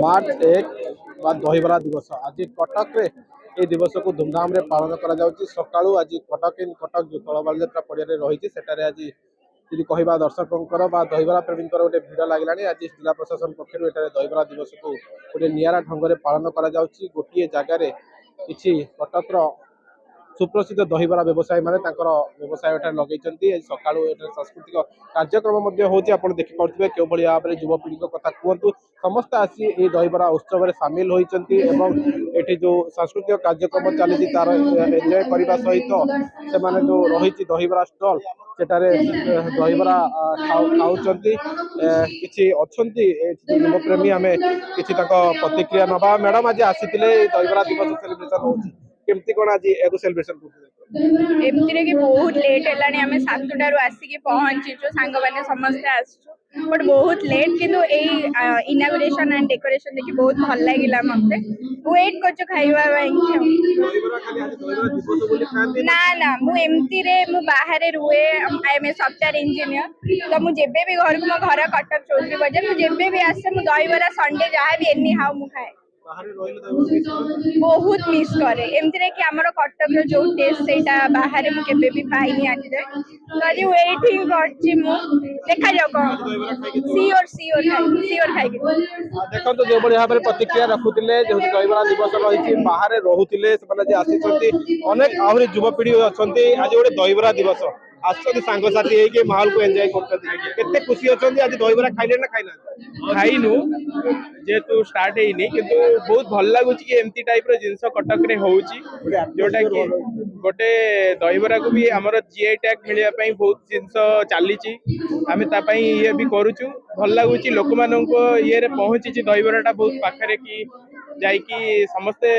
मार्च 1 बा दहीबरा दिवस आज कटक रे ये दिवस को धूमधाम रे पालन करा जाउची। सकाळू आज कटक जो तल बालଯାत्रा पड़िया रही सेटारे आज यदि कहवा दर्शकों दहीबरा प्रेमी गोटे भिड़ लगे आज जिला प्रशासन पक्षर दहीबरा दिवस को गोटे निरा ढंग से पालन करा जाउची। गोटे जगार किसी कटक सुप्रसिद्ध दहीबरा व्यवसायी माने व्यवसाय लगे सका सांस्कृतिक कार्यक्रम होती देखिपे क्यों भाव में युवपीढ़ी कथा कहतु समस्त आसी ये दहीबरा उत्सव में सामिल होती जो सांस्कृतिक कार्यक्रम चली तार एंजय करने सहित से जो रही दहीबरा स्टल सेठारे दहीबरा खाऊंट किसी अच्छा युवप्रेमी आम किसी प्रतिक्रिया नवा मैडम आज आसी दहीबरा दिवस सेलिब्रेशन हो केमती कौन आज एगो सेलिब्रेशन करते एमती कि बहुत लेट है आम 7टारू आसिक पहुंचीचु सांग मैंने समस्ते आसचु बट बहुत लेट किंतु इनागुरेशन एंड डेकोरेशन देखिए बहुत भल लगे मत वेट कर खाइबा ना ना मुझे बाहर रुए I am a software engineer तो मुझे भी घर को मो घर कटक चौधरी बजार मुझे भी आसे मुझे दहीबरा संडे जहाँ भी एनी हाउ मु खाए बहुत मिस करे एमती कि आमर कटक जो टेस्ट से बाहर मुझे भी पाइनी आज जाए तो आज वेटिंग देखा जाओ कौन सियोर सियोर सियोर खाई देखो जो भाव में प्रतिक्रिया रखुले जो दहीबरा दिवस रही बाहर रोते अनेक आहरी युवपीढ़ी अच्छा आज गोटे दहीबरा दिवस आसती माहौल को एंजॉय करते खुशी अच्छा आज दहीबरा खाइले ना खाइना खाइनु जेहेतु स्टार्ट है किंतु बहुत भल लगुच कि एमती टाइप रो जिनस कटक रे होउची जोटा कि गोटे दहीबरा को भी हमर जीआई टैग मिलिया पई बहुत जिनस चलीची आमे ता पई ये भी करूचु भल लगुच लोक मानन को ये रे पहुंची दहीबराटा बहुत पाखरे कि जाइकी समस्ते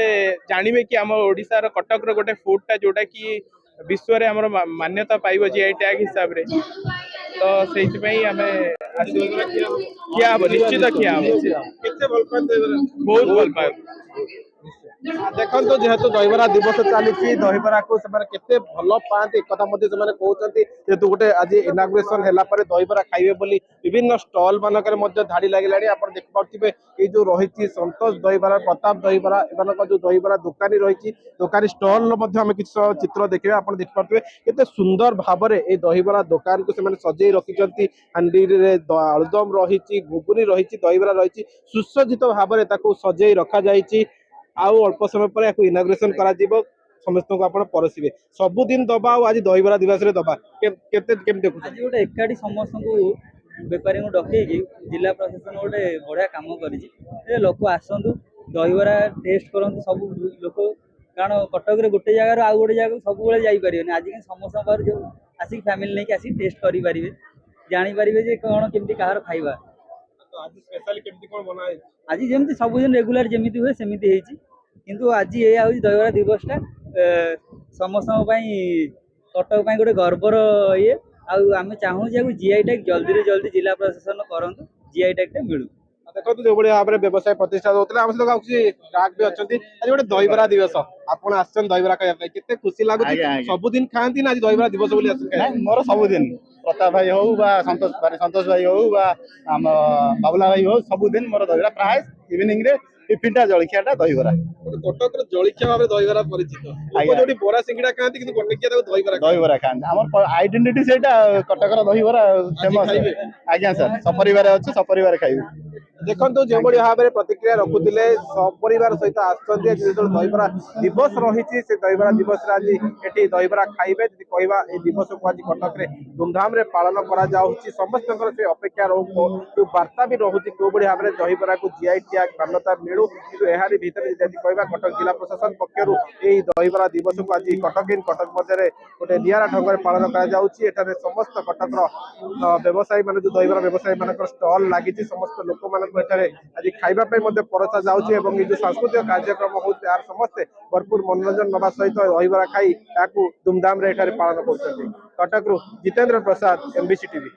जानिबे कि हम ओडिसा रो कटक रो गोटे फूडटा जोटा कि विश्व रे हमर मान्यता पाइबो जीआई टैग हिसाब रे तो से आम खिया निश्चित खिया बहुत भल पाए देखो जेहेतु दहीबरा दिवस चली दहीबरा को केते भल पाते कहते जेहेतु गोटे आज इनागुरेशन है दहीबरा खाइबे बोली विभिन्न स्टल मानक धाड़ी लगे आप देखिपे ये जो रही संतोष दहीबरा प्रताप दहीबरा एम जो दहीबरा दुकानी रही दुकानी स्टल किसी चित्र देखिए आप देखिपे केते सुंदर भाव में ये दहीबरा दुकान को सजे रखिंट हांडी आलुदम रही घुगुनी रही दहीबरा रही सुसज्जित भाव में सजे रखा जाइए आउ अल्प समय पर इनागुरेशन करा समस्त को आप परसिबे सबुदिन दबा आज दहीबरा दिवस दबा गोटे एकाठी समस्त बेपारी को डकईकि जिला प्रशासन गोटे बढ़िया कम कर लोक आसतु दहीबरा टेस्ट करते सब लोक कारण कटक गोटे जगार आउ गोटे जगह सब जापर आज समस्त जो आसिक फैमिली नहीं आसिक टेस्ट करेंगे जानीपर कौन केमती कहार खाइबा आज जमी सबुदिन रेगुलर जमी हुए सेमती किंतु आज ये दहीबरा दिवसटा समस्त कटक गोटे गर्वर ये आम चाहूँ जीआई टैग जल्दी जल्दी जिला प्रशासन करंतु जीआई टैग मिलू देखो जो भाव में व्यवसाय प्रतिष्ठा होता है ग्राहक भी अच्छा आज गोटे दहीबरा दिवस आपड़ आसन दहीबरा खाया केते खुशी लगुच सबुदिन खाती ना आज दहीबरा दिवस मोर सबुदिन प्रताप भाई हो संतोष भाई हो बाबुला भाई हो सबुदिन मोर दहीबरा प्राय इवनिंग रे टिफिनटा जलखियाटा दहीबरा कटक जलखिया भाव दहीबरा परिचित जो बरा सिंगड़ा खाती दहीबरा खाते आम आइडेंटिटी से कटक दहीबरा फेमस आज्ञा सर सपरिवार अच्छे सपरिवार खाइबे देखो जो भाव में प्रतिक्रिया रखुले सपरिवार सहित आसते दहीबरा दिवस रही से दहीबरा दिवस आज ये दहीबरा खाइबे कहवा दिवस को आज कटक रे धूमधाम रे पालन करा समस्त से अपेक्षा जो वार्ता भी रोचे क्यों भाव में दहीबरा को जीआई टैग मान्यता मिलू कि यार भितर कहवा कटक जिला प्रशासन पक्षर दहीबरा दिवस को आज कटक मध्य गोटे निरा ढंग से पालन कर समस्त कटक व्यवसायी मान जो दहीबरा व्यवसायी मान स्टल लगी समस्त लोक मान आज खाइबा परसा जाउछि एवं जो सांस्कृतिक कार्यक्रम होउछि यार समस्ते भरपूर मनोरंजन नवा सहित दहीबरा खाई धूमधाम रे पालन कर कटक जितेंद्र प्रसाद एमबीसी टीवी।